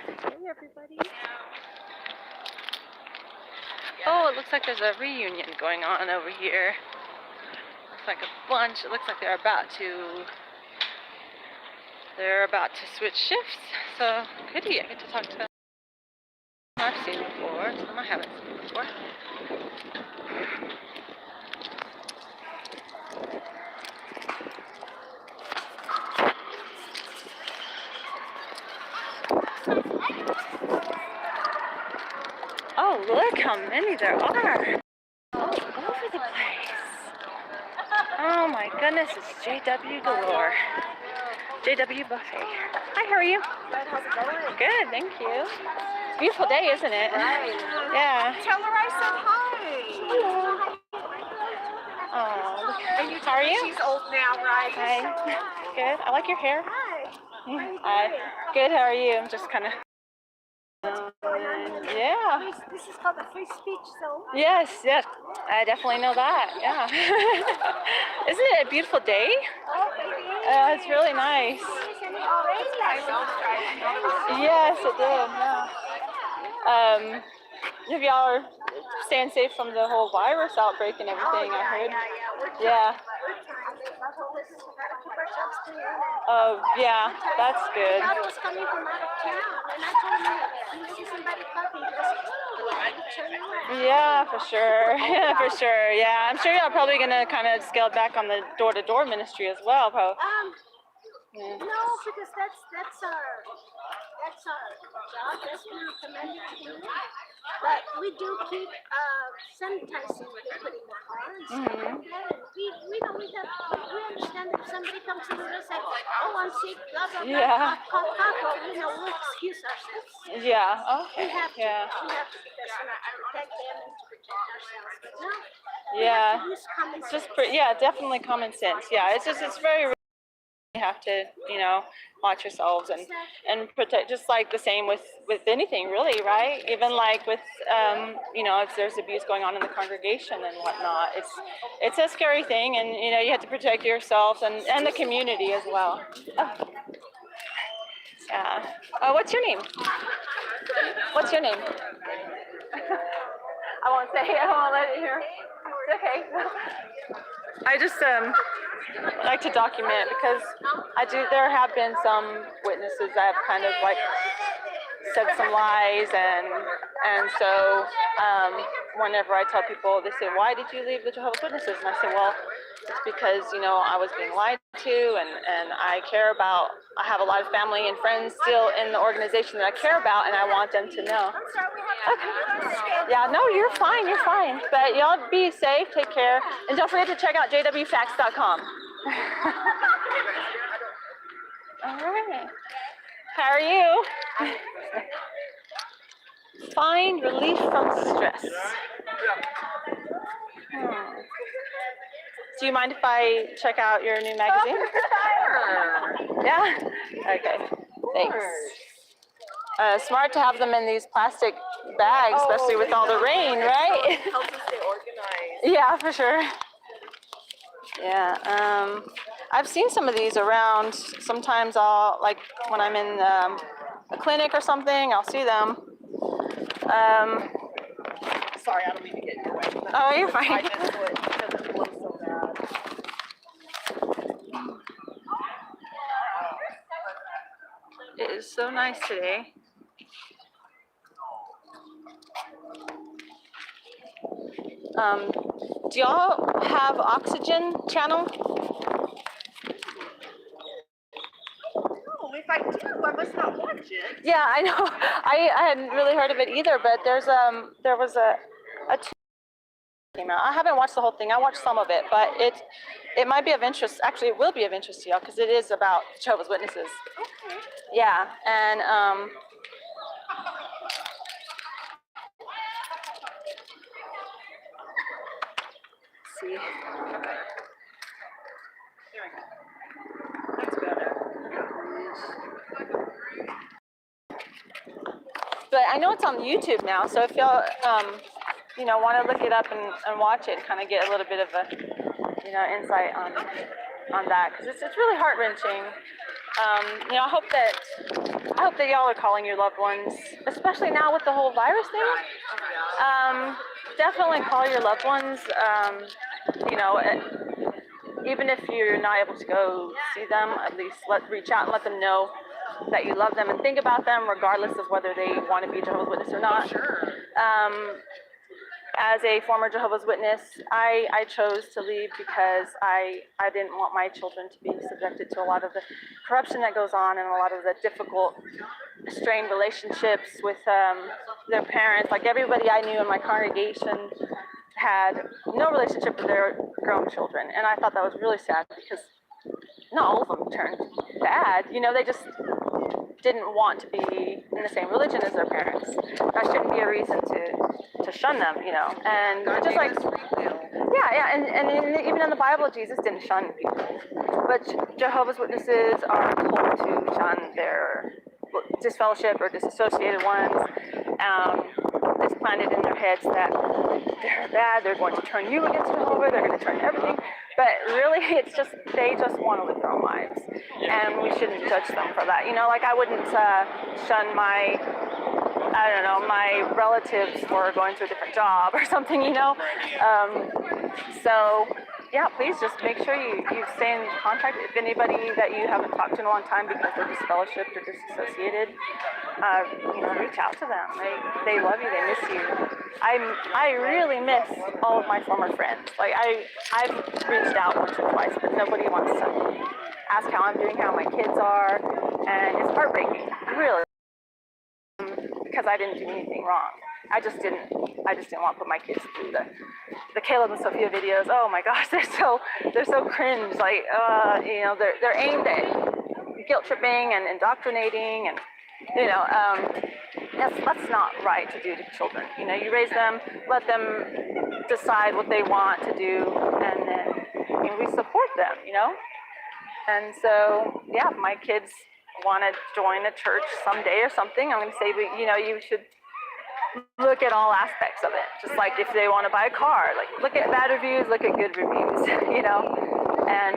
Hey everybody. Oh, it looks like there's a reunion going on over here. Looks like a bunch. It looks like they're about to switch shifts. So, goody, I get to talk to them I've seen before, some I haven't seen before. Oh, look how many there are. All over the place. Oh my goodness, it's JW galore. JW buffet. Hi, how are you? Good, how's it going? Good, thank you. Beautiful day, isn't it? Right. Yeah. Tell her I said hi. Hello. Oh, And you how are you? She's old now, right? Hi. Good. I like your hair. Hi. Good. How are you? I'm just kind of. Yeah. This is called the free speech zone. Yes. I definitely know that. Yeah. Isn't it a beautiful day? It's really nice. Yes, it did. Yeah. If y'all are staying safe from the whole virus outbreak and everything, I heard. Yeah. Oh, yeah, that's good. I was coming from out of town, and I told him, you see somebody talking, Yeah, for sure. Yeah, for sure. Yeah, I'm sure y'all probably gonna kind of scale back on the door-to-door ministry as well, probably. No, because that's our job. That's been recommended to do. But we do keep sanitizing what they put in the cars. We understand if somebody comes in and says, oh, I'm sick, blah blah blah, cough, we'll excuse ourselves. Yeah. Okay. We have to. Yeah. We have to protect them and to protect ourselves. But no. Yeah. We have to use common sense. Definitely common sense. Yeah, it's very. You have to, watch yourselves and protect, just like the same with anything really, right? Even like with, if there's abuse going on in the congregation and whatnot, it's a scary thing, and you have to protect yourself and the community as well. Oh. Yeah. What's your name? What's your name? I won't say it. I won't let it hear. It's okay. I just like to document because there have been some witnesses that have kind of like said some lies, and so whenever I tell people, they say, why did you leave the Jehovah's Witnesses? And I say, well, it's because I was being lied to, and I have a lot of family and friends still in the organization that I care about, and I want them to know. Okay. Yeah, no, you're fine, but y'all be safe, take care, and don't forget to check out jwfacts.com. All right. How are you? Find relief from stress. Do you mind if I check out your new magazine? Yeah? Okay. Thanks. Smart to have them in these plastic bags, especially with all the rain, right? It helps us stay organized. Yeah, for sure. Yeah. I've seen some of these around. Sometimes like when I'm in a clinic or something, I'll see them. Sorry, I don't mean to get in your way. Oh, you're fine. I just do it because it blows so bad. It is so nice today. Do y'all have Oxygen channel? No, if I do, I must not watch it. Yeah, I know. I hadn't really heard of it either, but there was a came out. I haven't watched the whole thing. I watched some of it, but it might be of interest. Actually, it will be of interest to y'all because it is about Jehovah's Witnesses. Okay. Yeah, and let's see. There we go. That's better. But I know it's on YouTube now, so if y'all want to look it up and watch it, kind of get a little bit of a insight on that, because it's really heart-wrenching. I hope that y'all are calling your loved ones, especially now with the whole virus thing. Definitely call your loved ones. Even if you're not able to go see them, at least reach out and let them know that you love them and think about them, regardless of whether they want to be a Jehovah's Witness or not. As a former Jehovah's Witness, I chose to leave because I didn't want my children to be subjected to a lot of the corruption that goes on and a lot of the difficult, strained relationships with their parents. Like everybody I knew in my congregation had no relationship with their grown children, and I thought that was really sad because not all of them turned bad. They just didn't want to be in the same religion as their parents. That shouldn't be a reason to shun them, And just like, and even in the Bible, Jesus didn't shun people. But Jehovah's Witnesses are told to shun their disfellowship or disassociated ones. It's planted in their heads that they're bad, they're going to turn you against Jehovah, they're going to turn everything. But really, they just want to live their own lives. And we shouldn't judge them for that. Like I wouldn't shun my relatives for going to a different job or something, So, yeah, please just make sure you stay in contact. If anybody that you haven't talked to in a long time because they're disfellowshipped or disassociated, reach out to them. They love you, they miss you. I really miss all of my former friends. Like I've reached out once or twice, but nobody wants to ask how I'm doing, how my kids are, and it's heartbreaking, really, because I didn't do anything wrong. I just didn't want to put my kids through the Caleb and Sophia videos. Oh my gosh, they're so cringe. Like they're aimed at guilt tripping and indoctrinating, and that's not right to do to children. You raise them, let them decide what they want to do, and then we support them. And so yeah, if my kids want to join a church someday or something, I'm going to say, you should look at all aspects of it. Just like if they want to buy a car, like look at bad reviews, look at good reviews, And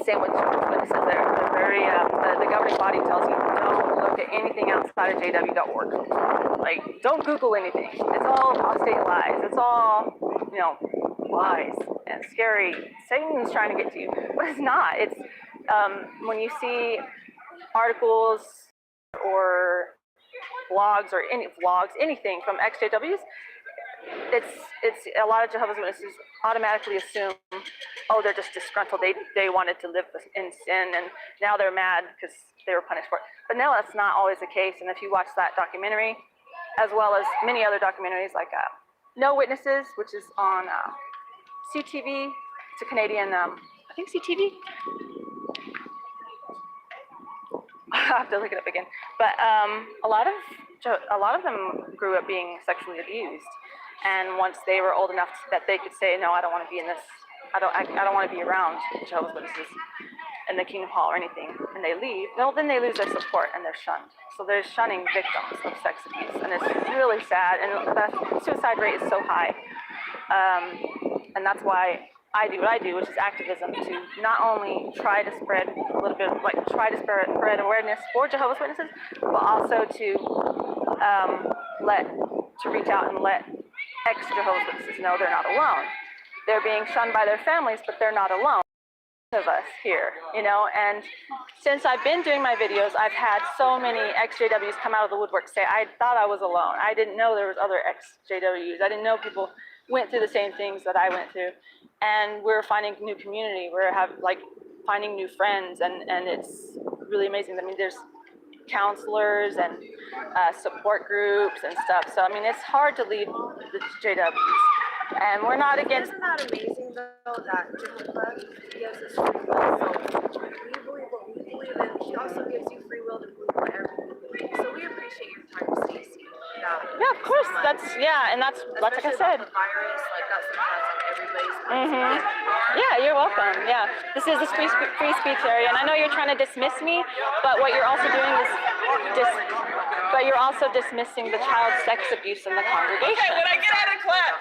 same with Jehovah's Witnesses. They're very, the governing body tells you don't look at anything outside of jw.org. Like, don't Google anything. It's all apostate lies. It's all, lies and scary. Satan's trying to get to you, but it's not. It's when you see articles or blogs or anything from XJWs, it's a lot of Jehovah's Witnesses automatically assume, oh, they're just disgruntled. They wanted to live in sin and now they're mad because they were punished for it. But no, that's not always the case. And if you watch that documentary, as well as many other documentaries like No Witnesses, which is on CTV, it's a Canadian, I think CTV. I'll have to look it up again. But a lot of them grew up being sexually abused, and once they were old enough that they could say, no, I don't want to be in this. I don't want to be around Jehovah's Witnesses in the Kingdom Hall or anything, and they leave. Well, then they lose their support and they're shunned. So they're shunning victims of sex abuse, and it's really sad. And the suicide rate is so high, and that's why I do what I do, which is activism, to not only try to spread a little bit, spread awareness for Jehovah's Witnesses, but also to reach out and let ex-Jehovah's Witnesses know they're not alone. They're being shunned by their families, but they're not alone. Of us here, and since I've been doing my videos, I've had so many ex-JWs come out of the woodwork say, I thought I was alone. I didn't know there was other ex-JWs. I didn't know people went through the same things that I went through. And we're finding new community. We're finding new friends, and it's really amazing. I mean, there's counselors and support groups and stuff. So, I mean, it's hard to leave the JWs. And we're not against... Isn't that amazing, though, that Jehovah gives us free will? So we believe what we believe, and he also gives you free will to believe whatever you believe. So we appreciate your time, Stacey. Yeah, of course. So that's and that's like I said. The virus, like that's something that's on everybody's mind. Yeah, you're welcome. Yeah, this is the free speech area, and I know you're trying to dismiss me, but what you're also doing is you're also dismissing the child sex abuse in the congregation. Okay, when I get out of class,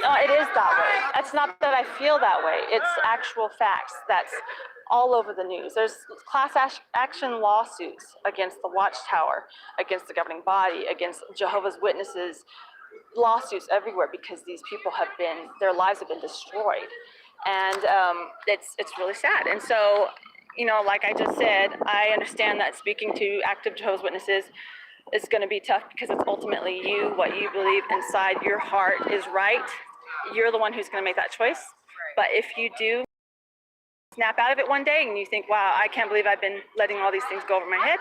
No, it is that way. It's not that I feel that way. It's actual facts. That's all over the news. There's action lawsuits against the Watchtower, against the governing body, against Jehovah's Witnesses, lawsuits everywhere because these people have been, their lives have been destroyed. And it's really sad. And so, you know, like I just said, I understand that speaking to active Jehovah's Witnesses is going to be tough because it's ultimately you, what you believe inside your heart is right. You're the one who's going to make that choice. But if you do snap out of it one day and you think, wow, I can't believe I've been letting all these things go over my head,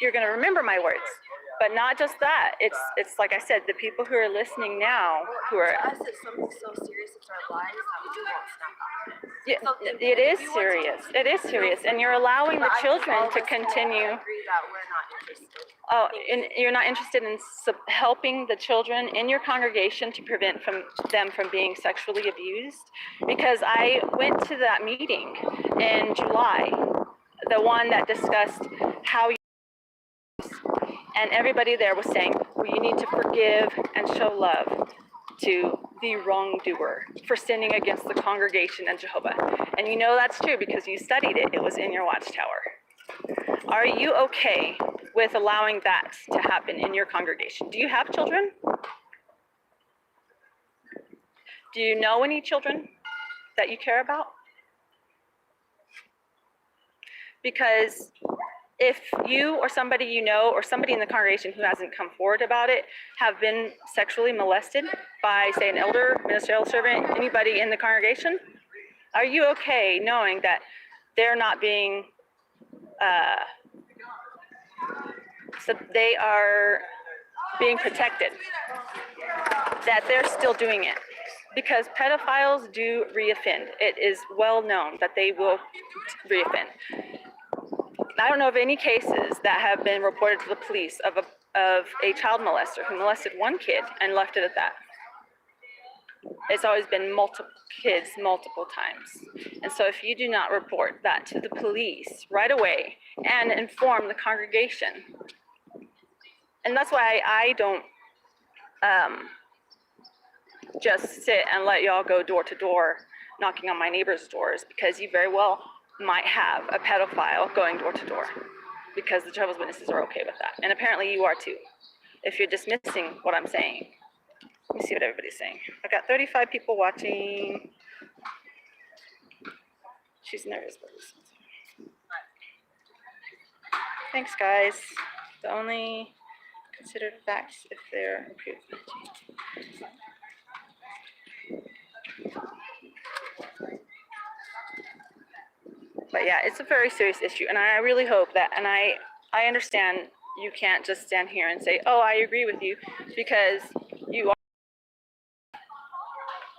you're going to remember my words. But not just that. It's like I said, the people who are listening now, who are... To us, it's something so serious, it's our lives, that we won't snap out of it. Yeah, it is serious. It is serious. And you're allowing the children to continue... I agree that we're not interested. Oh, and you're not interested in helping the children in your congregation to prevent them from being sexually abused? Because I went to that meeting in July, the one that discussed how you... And everybody there was saying, well, you need to forgive and show love to the wrongdoer for sinning against the congregation and Jehovah. And you know that's true because you studied it. It was in your Watchtower. Are you okay with allowing that to happen in your congregation? Do you have children? Do you know any children that you care about? Because if you or somebody you know or somebody in the congregation who hasn't come forward about it have been sexually molested by, say, an elder, ministerial servant, anybody in the congregation, are you okay knowing that they're not being, so they are being protected, that they're still doing it? Because pedophiles do reoffend. It is well known that they will reoffend. I don't know of any cases that have been reported to the police of a child molester who molested one kid and left it at that. It's always been multiple kids, multiple times. And so if you do not report that to the police right away and inform the congregation, and that's why I don't just sit and let y'all go door to door knocking on my neighbors' doors, because you very well might have a pedophile going door to door, because the Jehovah's Witnesses are okay with that. And apparently you are too, if you're dismissing what I'm saying. Let me see what everybody's saying. I've got 35 people watching. She's nervous. Thanks, guys. The only considered facts if they're approved. But yeah, it's a very serious issue, and I really hope that, and I understand you can't just stand here and say, oh, I agree with you, because you are,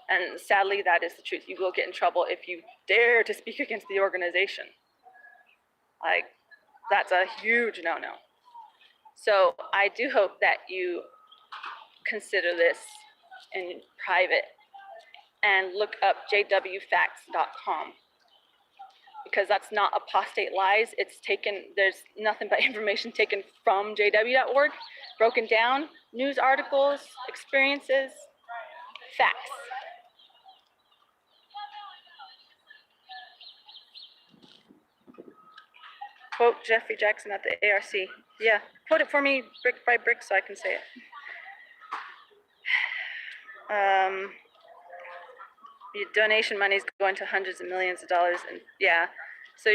and sadly that is the truth. You will get in trouble if you dare to speak against the organization. Like, that's a huge no-no. So I do hope that you consider this in private and look up jwfacts.com. Because that's not apostate lies. It's taken, there's nothing but information taken from jw.org, broken down, news articles, experiences, facts. Quote Jeffrey Jackson at the ARC. Yeah, quote it for me brick by brick so I can say it. Your donation money is going to hundreds of millions of dollars, and yeah. So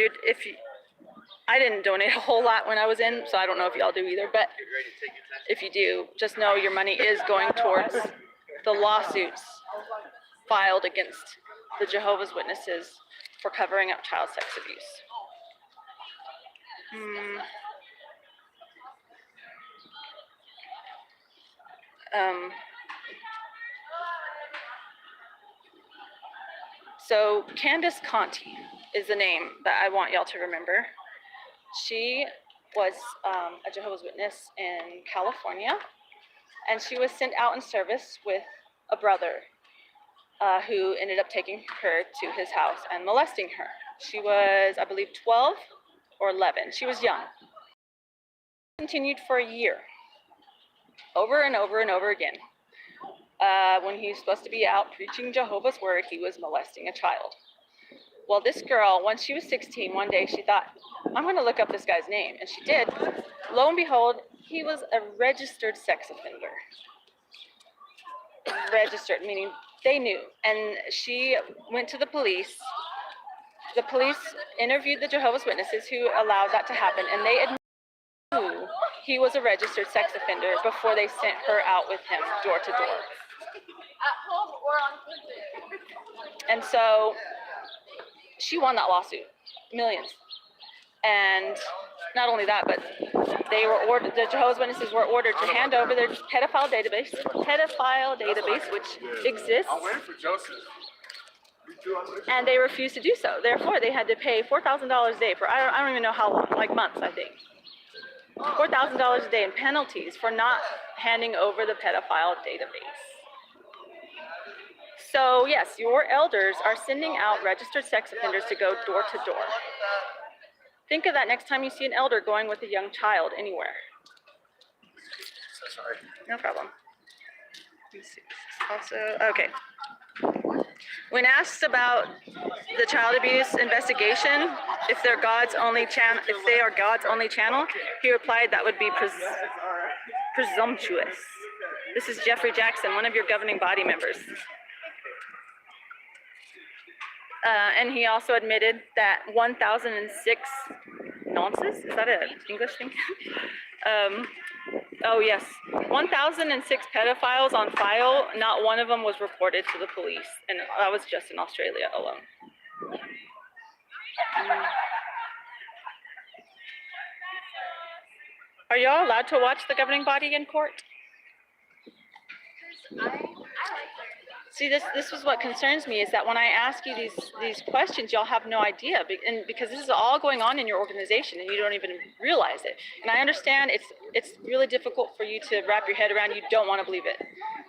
I didn't donate a whole lot when I was in, so I don't know if y'all do either. But if you do, just know your money is going towards the lawsuits filed against the Jehovah's Witnesses for covering up child sex abuse. So Candace Conti is the name that I want y'all to remember. She was a Jehovah's Witness in California, and she was sent out in service with a brother who ended up taking her to his house and molesting her. She was, I believe, 12 or 11. She was young. Continued for a year, over and over and over again. When he was supposed to be out preaching Jehovah's word, he was molesting a child. Well, this girl, when she was 16, one day she thought, I'm going to look up this guy's name. And she did. Lo and behold, he was a registered sex offender. Registered, meaning they knew. And she went to the police. The police interviewed the Jehovah's Witnesses who allowed that to happen. And they knew he was a registered sex offender before they sent her out with him door to door. And so she won that lawsuit, millions. And not only that, but they were ordered, the Jehovah's Witnesses were ordered to hand over their pedophile database, which exists, and they refused to do so. Therefore, they had to pay $4,000 a day for, I don't even know how long, like months, I think. $4,000 a day in penalties for not handing over the pedophile database. So yes, your elders are sending out registered sex offenders to go door to door. Think of that next time you see an elder going with a young child anywhere. Sorry. No problem. Let's see. Also, okay. When asked about the child abuse investigation, if they're God's only channel, he replied that would be presumptuous. This is Jeffrey Jackson, one of your governing body members. And he also admitted that 1,006 nonces, is that an English thing? Oh yes, 1,006 pedophiles on file, not one of them was reported to the police, and that was just in Australia alone. Are y'all allowed to watch the governing body in court? See, this is what concerns me, is that when I ask you these questions, y'all have no idea, and because this is all going on in your organization and you don't even realize it. And I understand it's really difficult for you to wrap your head around. You don't want to believe it.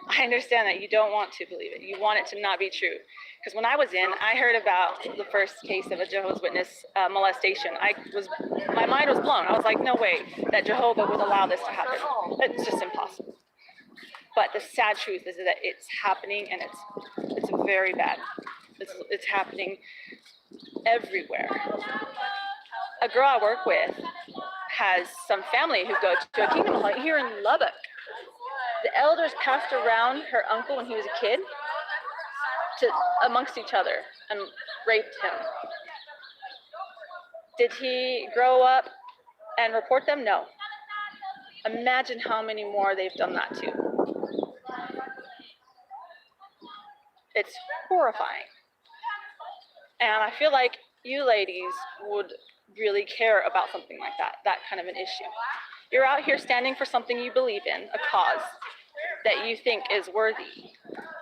I understand that you don't want to believe it. You want it to not be true. Because when I was in, I heard about the first case of a Jehovah's Witness molestation. My mind was blown. I was like, no way that Jehovah would allow this to happen. It's just impossible. But the sad truth is that it's happening, and it's very bad. It's happening everywhere. A girl I work with has some family who go to a kingdom hall here in Lubbock. The elders passed around her uncle when he was a kid amongst each other and raped him. Did he grow up and report them? No. Imagine how many more they've done that to. It's horrifying. And I feel like you ladies would really care about something like that kind of an issue. You're out here standing for something you believe in, a cause that you think is worthy.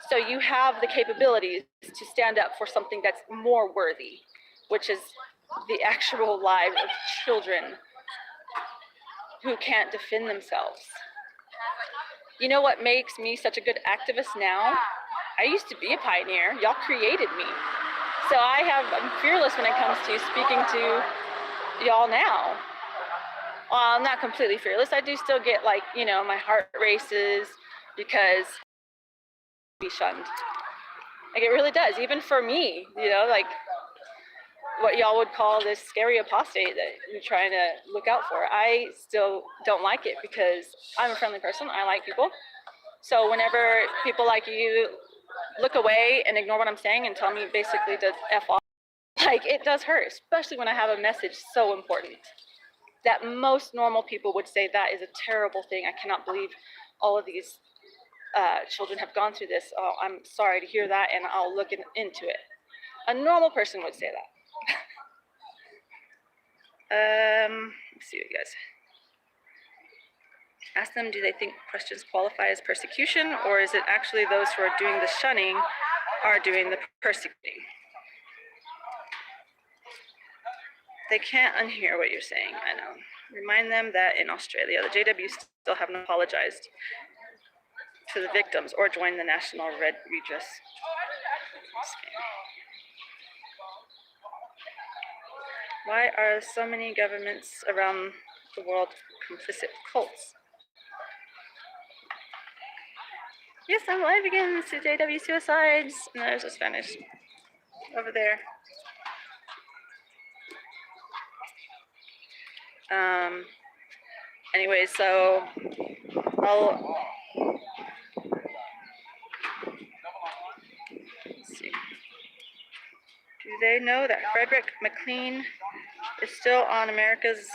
So you have the capabilities to stand up for something that's more worthy, which is the actual lives of children who can't defend themselves. You know what makes me such a good activist now? I used to be a pioneer. Y'all created me. So I'm fearless when it comes to speaking to y'all now. Well, I'm not completely fearless. I do still get, like, my heart races because be shunned. Like, it really does. Even for me, like what y'all would call this scary apostate that you're trying to look out for. I still don't like it because I'm a friendly person. I like people. So whenever people like you look away and ignore what I'm saying and tell me basically to F off, like, it does hurt, especially when I have a message so important that most normal people would say that is a terrible thing. I cannot believe all of these children have gone through this. Oh, I'm sorry to hear that, and I'll look into it. A normal person would say that. Let's see what you guys. Ask them, do they think questions qualify as persecution, or is it actually those who are doing the shunning are doing the persecuting? They can't unhear what you're saying, I know. Remind them that in Australia, the JW still haven't apologized to the victims or joined the National Red Redress scheme. Why are so many governments around the world complicit cults? Yes, I'm live again. It's JW Suicides. And there's a Spanish over there. Anyway, so I'll let's see. Do they know that Frederick McLean is still on America's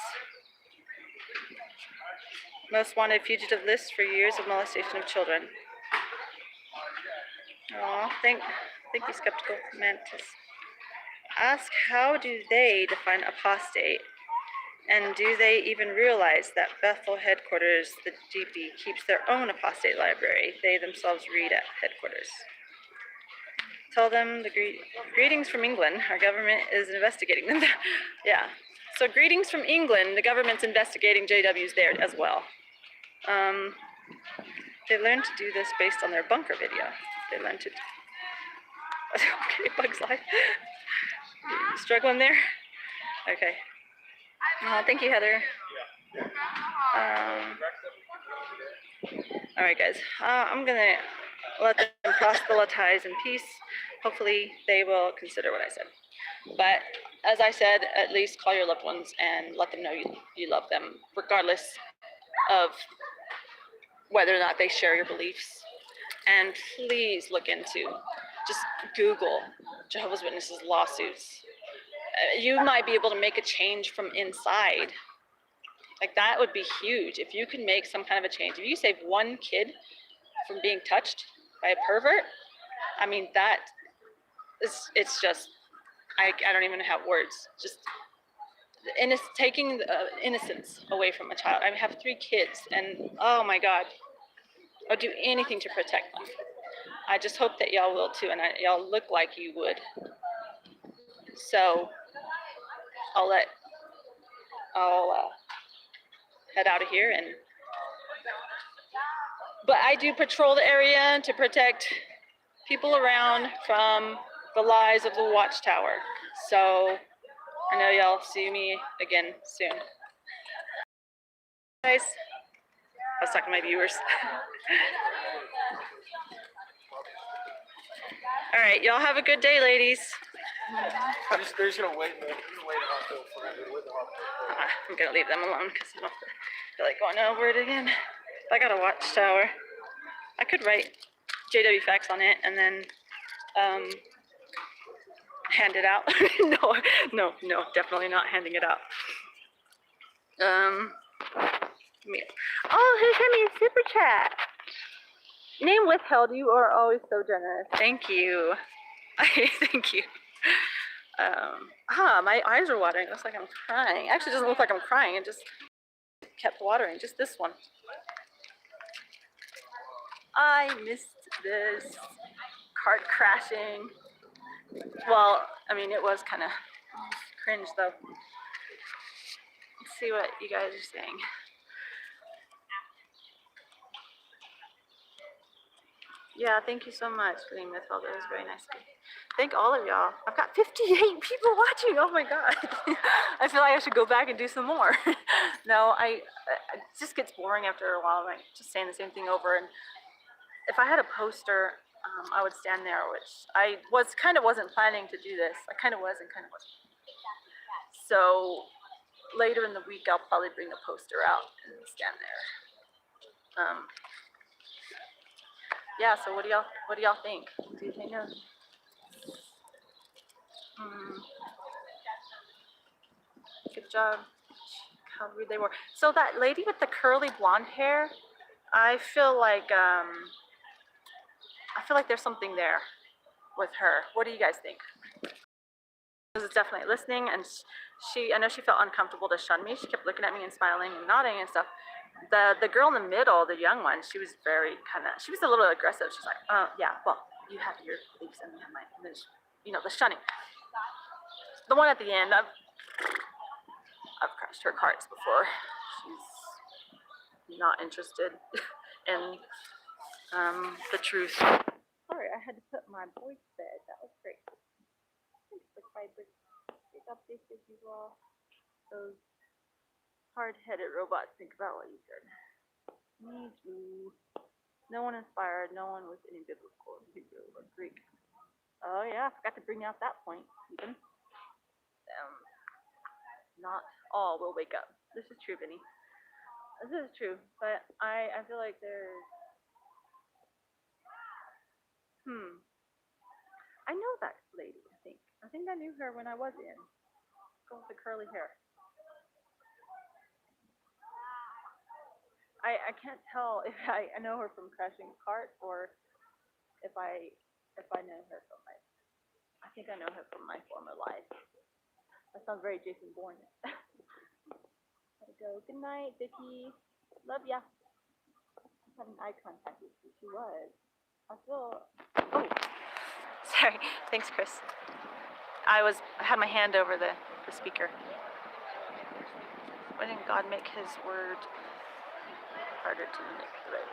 most wanted fugitive list for years of molestation of children? Oh, thank you, skeptical mantis. Ask, how do they define apostate? And do they even realize that Bethel headquarters, the GP, keeps their own apostate library they themselves read at headquarters? Tell them the greetings from England. Our government is investigating them. Yeah. So greetings from England. The government's investigating JWs there as well. They learned to do this based on their bunker video. They learned to. Okay, Bug's Life. Struggling there? Okay. Thank you, Heather. All right, guys. I'm gonna let them proselytize in peace. Hopefully, they will consider what I said. But as I said, at least call your loved ones and let them know you love them, regardless of whether or not they share your beliefs. And please look into, just Google Jehovah's Witnesses lawsuits. You might be able to make a change from inside. Like, that would be huge. If you can make some kind of a change, if you save one kid from being touched by a pervert, I mean, that is, it's just, I don't even have words. Just taking the innocence away from a child. I have 3 kids, and oh my God, I'll do anything to protect them. I just hope that y'all will too, and y'all look like you would. So I'll head out of here, but I do patrol the area to protect people around from the lies of the watchtower. So I know y'all see me again soon. Guys, I was talking to my viewers. All right, y'all have a good day, ladies. They're just gonna wait in the hospital for the hospital. I'm gonna leave them alone because I don't feel like going over it again. I got a watchtower. I could write JW facts on it and then hand it out. No, definitely not handing it out. Oh, who sent me a super chat? Name withheld. You are always so generous. Thank you. Thank you. My eyes are watering. It looks like I'm crying. Actually, it doesn't look like I'm crying. It just kept watering. Just this one. I missed this cart crashing. Well, I mean, it was kind of cringe though. Let's see what you guys are saying. Yeah, thank you so much for being withheld. It was very nice of you. Thank all of y'all. I've got 58 people watching. Oh my God. I feel like I should go back and do some more. No, it just gets boring after a while, like just saying the same thing over. And if I had a poster, I would stand there, which I wasn't planning to do this. I kind of was and kind of wasn't. So later in the week, I'll probably bring a poster out and stand there. Yeah. So what do y'all think? Do you think? Good job. How rude they were. So that lady with the curly blonde hair, I feel like there's something there with her. What do you guys think? I was definitely listening, and I know she felt uncomfortable to shun me. She kept looking at me and smiling and nodding and stuff. The girl in the middle, the young one, she was she was a little aggressive. She's like, yeah, well, you have your beliefs and you have mine. And then, the shunning. The one at the end, I've crashed her carts before. She's not interested in the truth. Sorry, I had to put my boy to bed. That was great. Big updates you all. Those hard-headed robots think about what you said. Me too. No one inspired. No one with any biblical, Hebrew, or Greek. Oh yeah, I forgot to bring out that point even. not all will wake up. This is true, Vinny. This is true, but I feel like there's I know that lady. I think I knew her when I was in. Girl with the curly hair. I can't tell if I know her from Crashing Cart or if I know her from my. I think I know her from my former life. That sounds very Jason Bourne. Gotta go. Good night, Vicky. Love ya. I had an eye contact with who she was. I feel. Oh, sorry. Thanks, Chris. I had my hand over the speaker. Why didn't God make His word harder to manipulate?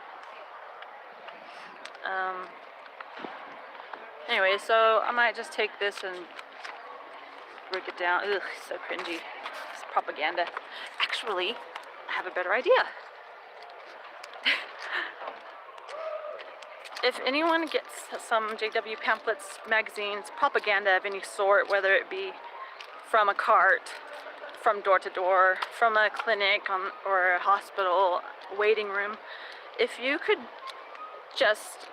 Anyway, so I might just take this and break it down. Ugh, so cringy. It's propaganda. Actually, I have a better idea. If anyone gets some JW pamphlets, magazines, propaganda of any sort, whether it be from a cart, from door to door, from a clinic or a hospital waiting room, if you could just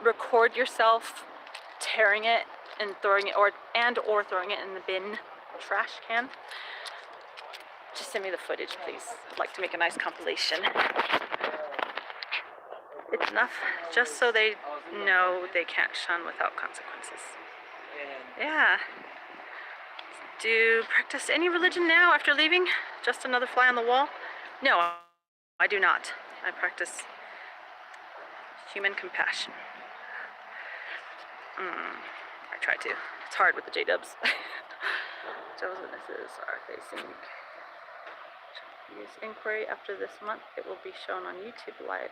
record yourself tearing it and throwing it, or throwing it in the bin trash can, just send me the footage, please. I'd like to make a nice compilation. It's enough just so they know they can't shun without consequences. Yeah. Do you practice any religion now after leaving? Just another fly on the wall? No, I do not. I practice human compassion. I try to. It's hard with the J-dubs. Jehovah's Witnesses are facing inquiry after this month. It will be shown on YouTube live.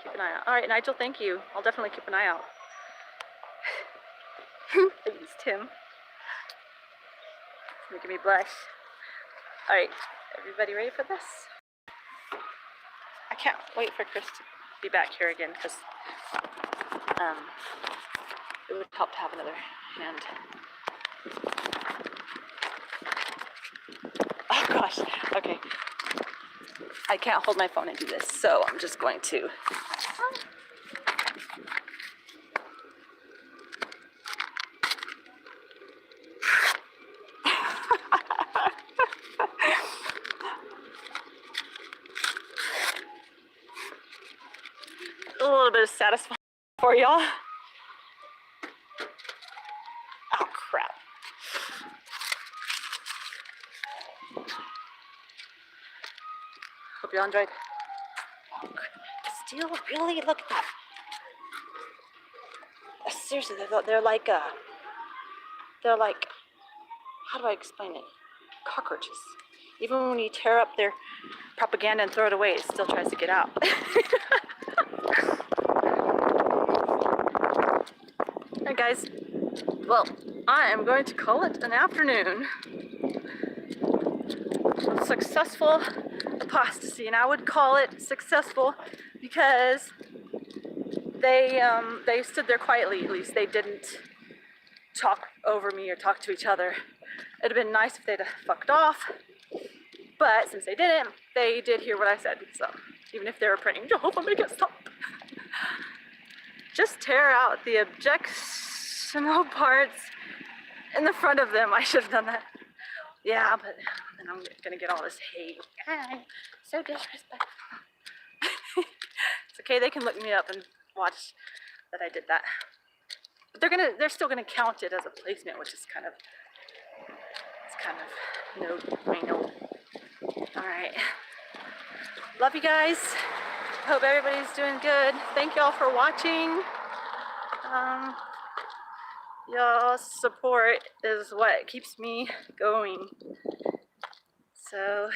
Keep an eye out. All right, Nigel, thank you. I'll definitely keep an eye out. Thanks, Tim. It's making me blush. All right, everybody ready for this? I can't wait for Chris to be back here again because it would help to have another hand. Oh gosh, okay. I can't hold my phone and do this, so I'm just going to. A little bit of satisfying for y'all. Oh crap. Hope y'all enjoyed. Still, really, look at that. Seriously, they're like, how do I explain it? Cockroaches. Even when you tear up their propaganda and throw it away, it still tries to get out. Alright guys, well, I am going to call it an afternoon. Successful apostasy, and I would call it successful because they stood there quietly. At least they didn't talk over me or talk to each other. It'd have been nice if they'd have fucked off, but since they didn't, they did hear what I said. So even if they were praying, Jehovah, make it stop. Just tear out the objectionable parts in the front of them. I should have done that. Yeah, but then I'm gonna get all this hate. So disrespectful. It's okay, they can look me up and watch that I did that. But they're still gonna count it as a placement, which is kind of, I know. All right. Love you guys. Hope everybody's doing good. Thank y'all for watching. Y'all's support is what keeps me going. So,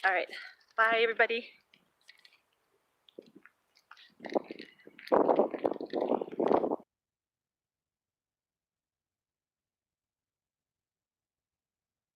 all right. Bye, everybody.